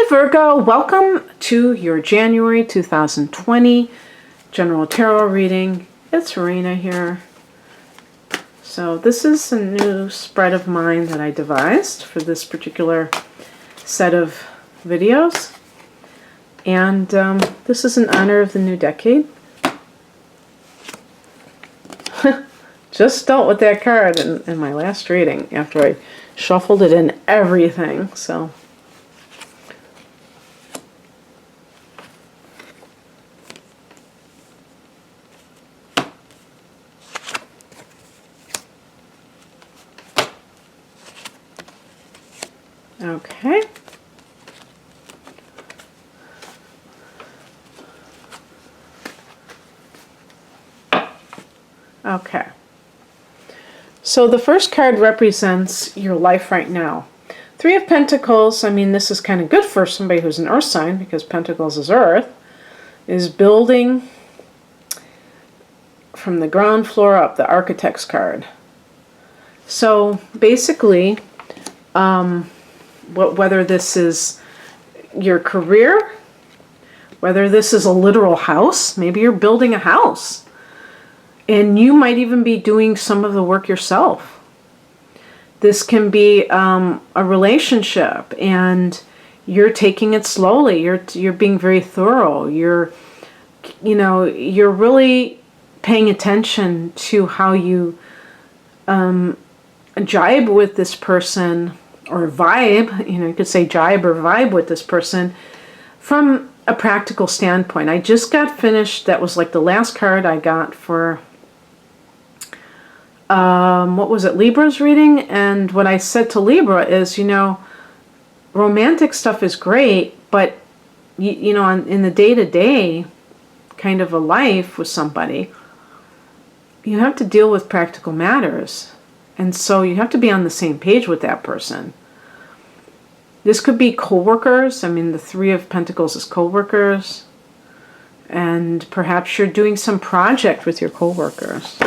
Virgo, welcome to your January 2020 general tarot reading. It's Rena here. So this is a new spread of mine that I devised for this particular set of videos. And this is in honor of the new decade. Just dealt with that card in my last reading after I shuffled it in everything. So okay. Okay. So the first card represents your life right now. Three of Pentacles, I mean, this is kind of good for somebody who's an earth sign because Pentacles is earth, is building from the ground floor up, the Architect's card. So basically, whether this is your career, whether this is a literal house, maybe you're building a house. And you might even be doing some of the work yourself. This can be a relationship, and you're taking it slowly. You're being very thorough. You're really paying attention to how you jibe with this person, or vibe. You could say jibe or vibe with this person from a practical standpoint. I just got finished. That was like the last card I got for what was it, Libra's reading. And what I said to Libra is, romantic stuff is great, but in the day-to-day kind of a life with somebody, you have to deal with practical matters. And so you have to be on the same page with that person. This could be co-workers. I mean, the Three of Pentacles is co-workers. And perhaps you're doing some project with your co-workers.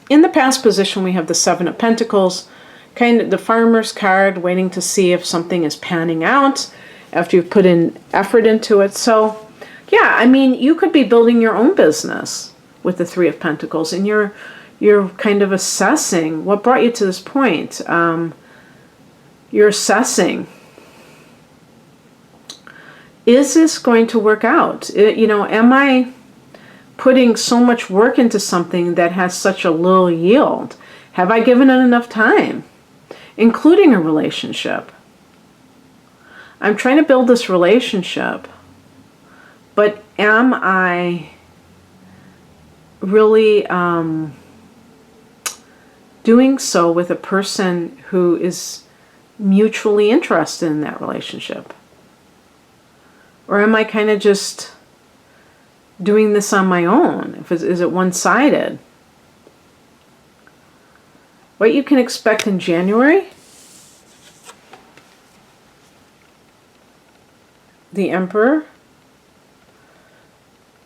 In the past position, we have the Seven of Pentacles, kind of the farmer's card, waiting to see if something is panning out after you've put in effort into it. So, yeah, I mean, you could be building your own business with the Three of Pentacles, and you're kind of assessing what brought you to this point. You're assessing, is this going to work out? Am I putting so much work into something that has such a little yield? Have I given it enough time, including a relationship? I'm trying to build this relationship, but am I really doing so with a person who is mutually interested in that relationship? Or am I kind of just doing this on my own? Is it one-sided? What you can expect in January? The Emperor.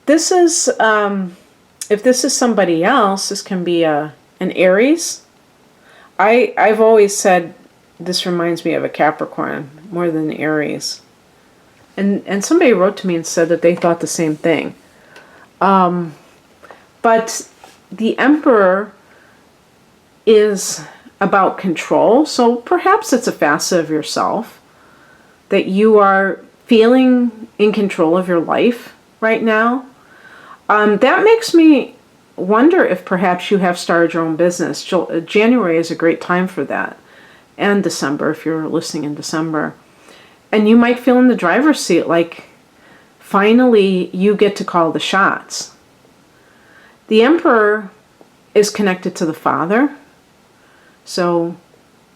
This is, if this is somebody else, this can be an Aries. I've always said this reminds me of a Capricorn more than Aries. And somebody wrote to me and said that they thought the same thing. But the Emperor is about control, so perhaps it's a facet of yourself that you are feeling in control of your life right now. That makes me wonder if perhaps you have started your own business. January is a great time for that, and December if you're listening in December. And you might feel in the driver's seat, like finally you get to call the shots. The Emperor is connected to the father. So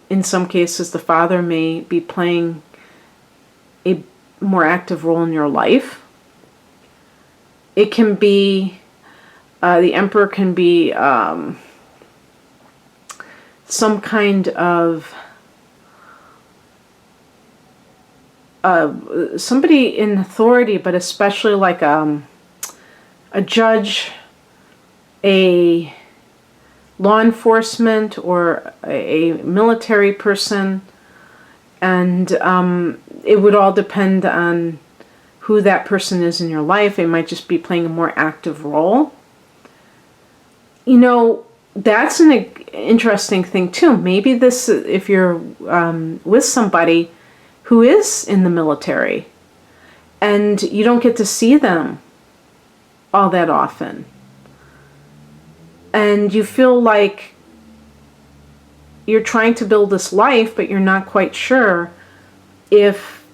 in some cases, the father may be playing a more active role in your life. It can be, the Emperor can be some kind of somebody in authority, but especially like a judge, a law enforcement, or a military person. And it would all depend on who that person is in your life. They might just be playing a more active role. You know, that's an interesting thing too. Maybe this, if you're with somebody who is in the military and you don't get to see them all that often, and you feel like you're trying to build this life, but you're not quite sure if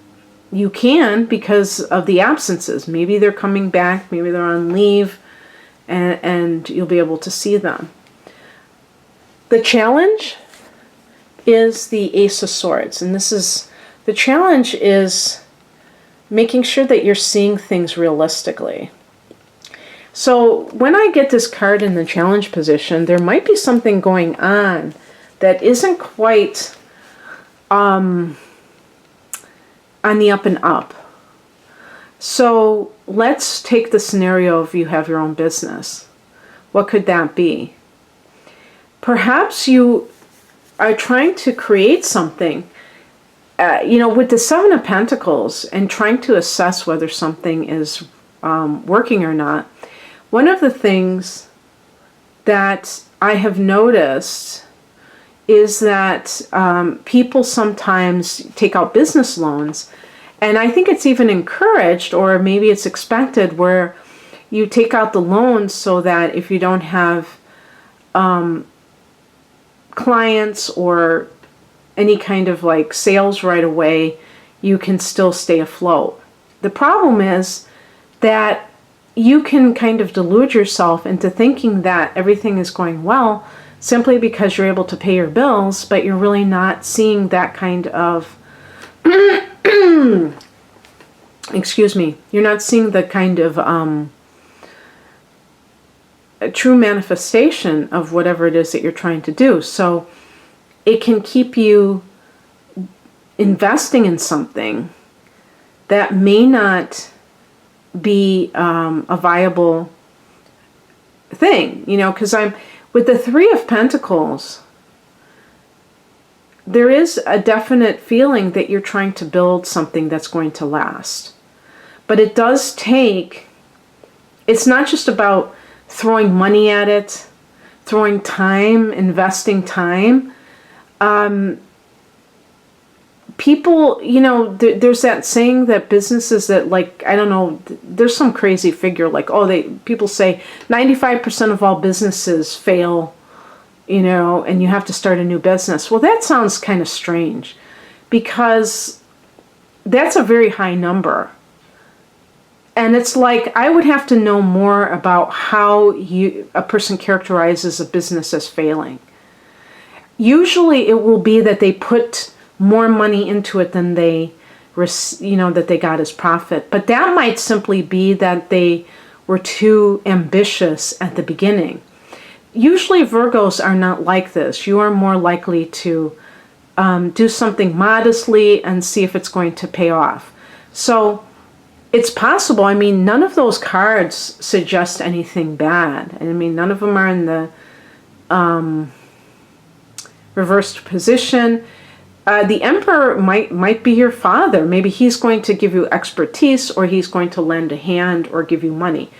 you can because of the absences. Maybe they're coming back, maybe they're on leave, and you'll be able to see them. The challenge is the Ace of Swords, and the challenge is making sure that you're seeing things realistically. So when I get this card in the challenge position, there might be something going on that isn't quite on the up and up. So let's take the scenario of you have your own business. What could that be? Perhaps you are trying to create something, with the Seven of Pentacles, and trying to assess whether something is working or not. One of the things that I have noticed is that people sometimes take out business loans, and I think it's even encouraged, or maybe it's expected, where you take out the loans so that if you don't have clients or any kind of like sales right away, you can still stay afloat. The problem is that you can kind of delude yourself into thinking that everything is going well simply because you're able to pay your bills, but you're really not seeing that kind of excuse me, you're not seeing the kind of a true manifestation of whatever it is that you're trying to do. So it can keep you investing in something that may not be a viable thing, because with the Three of Pentacles, there is a definite feeling that you're trying to build something that's going to last. But it does take, it's not just about throwing money at it, throwing time, investing time. People, there's that saying that businesses that, like, I don't know, there's some crazy figure, like, people say 95% of all businesses fail, and you have to start a new business. Well, that sounds kind of strange, because that's a very high number. And it's like, I would have to know more about how a person characterizes a business as failing. Usually it will be that they put more money into it than that they got as profit. But that might simply be that they were too ambitious at the beginning. Usually Virgos are not like this. You are more likely to do something modestly and see if it's going to pay off. So it's possible. I mean, none of those cards suggest anything bad. I mean, none of them are in the reversed position. The Emperor might be your father. Maybe he's going to give you expertise, or he's going to lend a hand or give you money.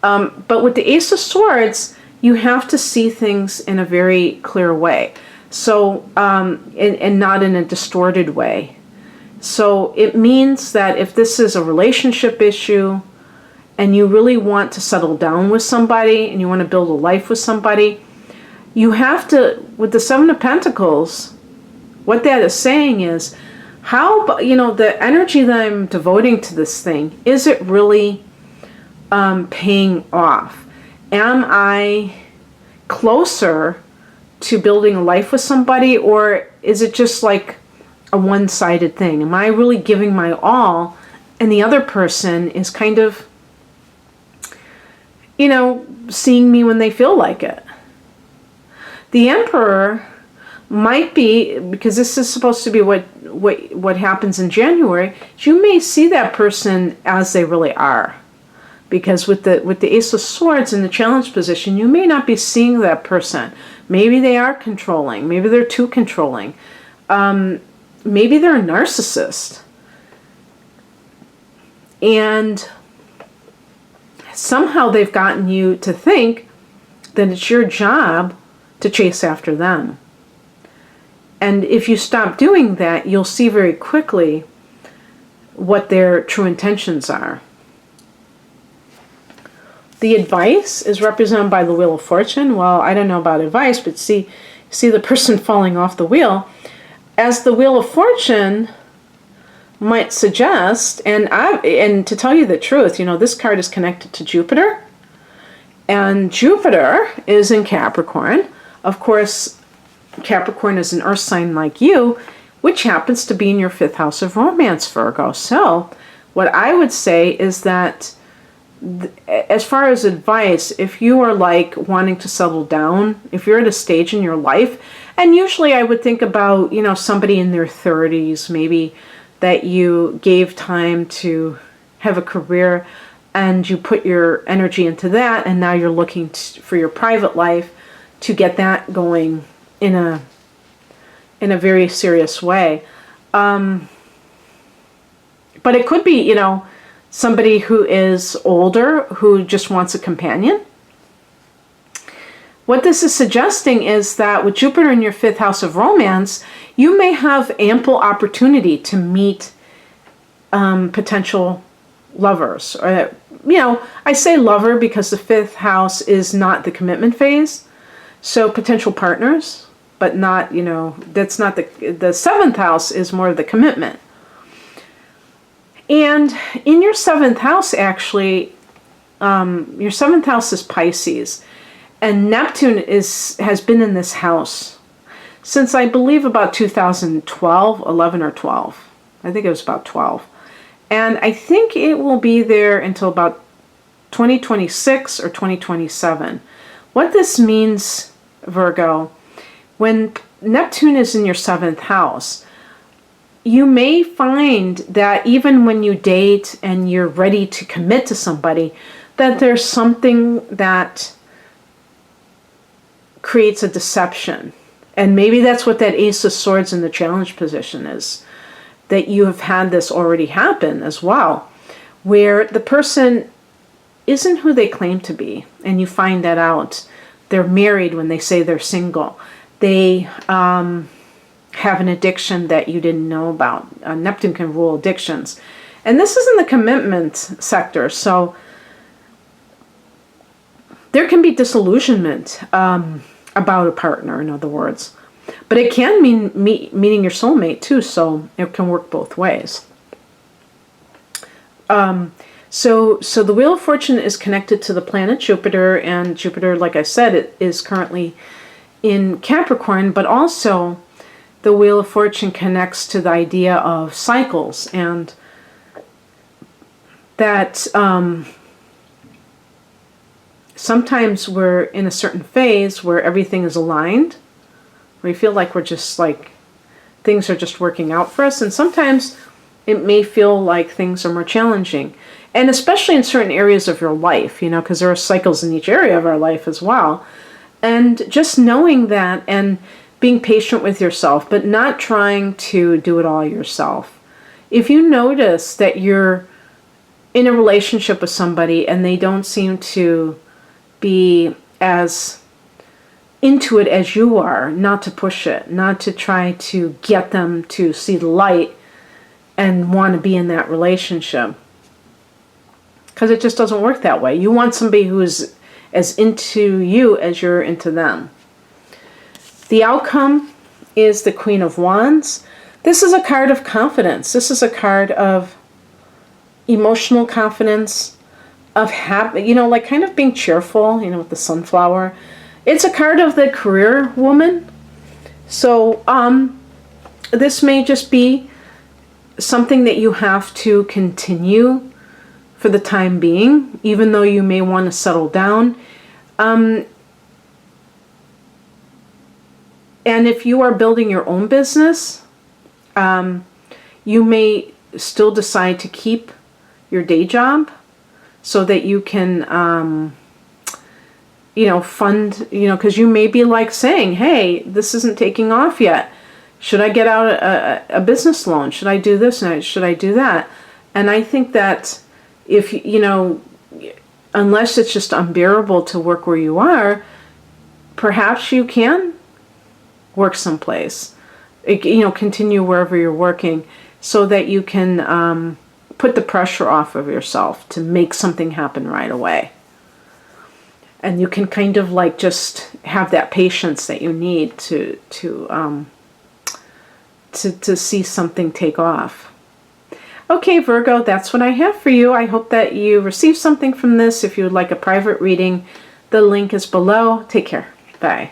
But with the Ace of Swords, you have to see things in a very clear way. So, and not in a distorted way. So it means that if this is a relationship issue and you really want to settle down with somebody and you want to build a life with somebody, you have to, with the Seven of Pentacles, what that is saying is, how, the energy that I'm devoting to this thing, is it really paying off? Am I closer to building a life with somebody, or is it just like a one-sided thing? Am I really giving my all, and the other person is kind of, seeing me when they feel like it? The Emperor might be, because this is supposed to be what happens in January, you may see that person as they really are. Because with the Ace of Swords in the challenge position, you may not be seeing that person. Maybe they are controlling. Maybe they're too controlling. Maybe they're a narcissist. And somehow they've gotten you to think that it's your job to chase after them. And if you stop doing that, you'll see very quickly what their true intentions are. The advice is represented by the Wheel of Fortune. Well, I don't know about advice, but see the person falling off the wheel. As the Wheel of Fortune might suggest, and to tell you the truth, this card is connected to Jupiter. And Jupiter is in Capricorn. Of course, Capricorn is an earth sign like you, which happens to be in your 5th house of romance, Virgo. So what I would say is that as far as advice, if you are like wanting to settle down, if you're at a stage in your life, and usually I would think about, somebody in their 30s, maybe that you gave time to have a career and you put your energy into that, and now you're looking for your private life to get that going in a very serious way. But it could be, somebody who is older who just wants a companion. What this is suggesting is that with Jupiter in your 5th house of romance, you may have ample opportunity to meet potential lovers. Or, I say lover because the 5th house is not the commitment phase. So potential partners, but not, that's not the 7th house is more of the commitment. And in your 7th house, actually, your 7th house is Pisces. And Neptune has been in this house since, I believe, about 2012, 11 or 12. I think it was about 12. And I think it will be there until about 2026 or 2027. What this means, Virgo, when Neptune is in your 7th house, you may find that even when you date and you're ready to commit to somebody, that there's something that creates a deception. And maybe that's what that Ace of Swords in the challenge position is, that you have had this already happen as well, where the person isn't who they claim to be, and you find that out. They're married when they say they're single. They have an addiction that you didn't know about. Neptune can rule addictions. And this is in the commitment sector, so there can be disillusionment about a partner, in other words. But it can mean meeting your soulmate too, so it can work both ways. So the Wheel of Fortune is connected to the planet Jupiter, and Jupiter, like I said, it is currently in Capricorn, but also the Wheel of Fortune connects to the idea of cycles, and that sometimes we're in a certain phase where everything is aligned, where we feel like we're just like, things are just working out for us, and sometimes it may feel like things are more challenging. And especially in certain areas of your life, because there are cycles in each area of our life as well. And just knowing that and being patient with yourself, but not trying to do it all yourself. If you notice that you're in a relationship with somebody and they don't seem to be as into it as you are, not to push it, not to try to get them to see the light and want to be in that relationship. Because it just doesn't work that way. You want somebody who is as into you as you're into them. The outcome is the Queen of Wands. This is a card of confidence. This is a card of emotional confidence, of happy, like kind of being cheerful, with the sunflower. It's a card of the career woman. So this may just be something that you have to continue for the time being, even though you may want to settle down. And if you are building your own business, you may still decide to keep your day job so that you can, fund, because you may be like saying, hey, this isn't taking off yet. Should I get out a business loan? Should I do this? Should I do that? And I think that if you know, unless it's just unbearable to work where you are, perhaps you can work someplace, you know, continue wherever you're working, so that you can put the pressure off of yourself to make something happen right away. And you can kind of like just have that patience that you need to see something take off. Okay, Virgo, that's what I have for you. I hope that you received something from this. If you would like a private reading, the link is below. Take care. Bye.